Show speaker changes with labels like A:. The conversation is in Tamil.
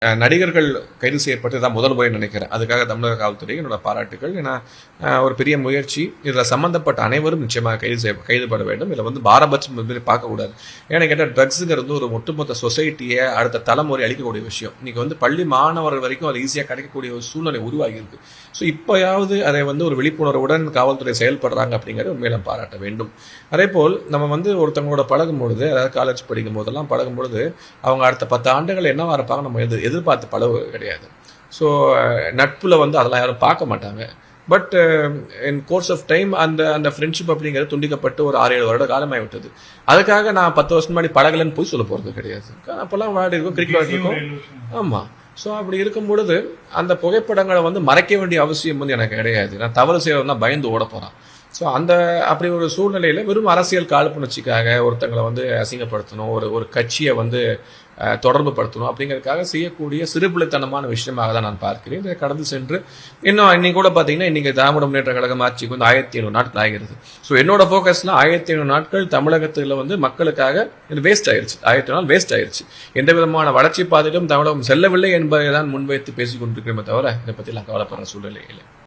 A: நடிகர்கள் கைது செய்யப்பட்டு தான் முதல் முறை நினைக்கிறேன். அதுக்காக தமிழக காவல்துறை என்னோட பாராட்டுகள். ஏன்னா ஒரு பெரிய முயற்சி. இதில் சம்மந்தப்பட்ட அனைவரும் நிச்சயமாக கைதுபட வேண்டும். இதில் பாரபட்சம் பார்க்கக்கூடாது. ஏன்னா கேட்டால் ட்ரக்ஸுங்கிறது ஒரு ஒட்டுமொத்த சொசைட்டியை அடுத்த தலைமுறை அளிக்கக்கூடிய விஷயம். இன்னைக்கு பள்ளி மாணவர்கள் வரைக்கும் அது ஈஸியாக கிடைக்கக்கூடிய ஒரு சூழ்நிலை உருவாகி இருக்கு. ஸோ இப்போயாவது அதை ஒரு விழிப்புணர்வுடன் காவல்துறை செயல்படுறாங்க அப்படிங்கிறது உண்மையில பாராட்ட வேண்டும். அதே போல் நம்ம ஒருத்தவங்களோட பழகும் பொழுது, அதாவது காலேஜ் படிக்கும் போதெல்லாம் பழகும் பொழுது அவங்க அடுத்த 10 ஆண்டுகள் என்னவா இருப்பாங்க நம்ம எதிர்பார்த்து பழகு கிடையாது. ஸோ நட்புல அதெல்லாம் யாரும் பார்க்க மாட்டாங்க. But in course of time அந்த ஃப்ரெண்ட்ஷிப் அப்படிங்கிறது துண்டிக்கப்பட்டு ஒரு 6-7 வருட காலமாகி விட்டது. அதுக்காக நான் 10 வருஷம் முன்னாடி பழகலன்னு போய் சொல்ல போறது கிடையாது. அப்பெல்லாம் விளையாடி இருக்கும், கிரிக்கெட் விளையாடிருக்கோம். ஆமா. ஸோ அப்படி இருக்கும் பொழுது அந்த புகைப்படங்களை மறைக்க வேண்டிய அவசியம் எனக்கு கிடையாது. நான் தவறு செய்யறதுனா பயந்து ஓட போறான். ஸோ அப்படி ஒரு சூழ்நிலையில வெறும் அரசியல் காழ்ப்புணர்ச்சிக்காக ஒருத்தங்களை அசிங்கப்படுத்தணும், ஒரு கட்சியை தொடர்பு படுத்தணும் அப்படிங்கிறதுக்காக செய்யக்கூடிய சிறுபிள்ளைத்தனமான விஷயமாக தான் நான் பார்க்கிறேன். இதை கடந்து சென்று இன்னைக்கு கூட பார்த்தீங்கன்னா இன்னைக்கு திராவிட முன்னேற்ற கழகம் ஆட்சிக்கு 1500 நாட்கள் ஆகிறது. ஸோ என்னோட ஃபோக்கஸ்ல 1500 நாட்கள் தமிழகத்தில் மக்களுக்காக இது வேஸ்ட் ஆயிருச்சு. 1500 நாள் வேஸ்ட் ஆயிருச்சு. எந்த விதமான வளர்ச்சி பாதையிலும் தமிழகம் செல்லவில்லை என்பதை தான் முன்வைத்து பேசிக் கொண்டிருக்கிறோமே தவிர இதை பற்றி நான் கவலைப்படுற சூழ்நிலை இல்லை.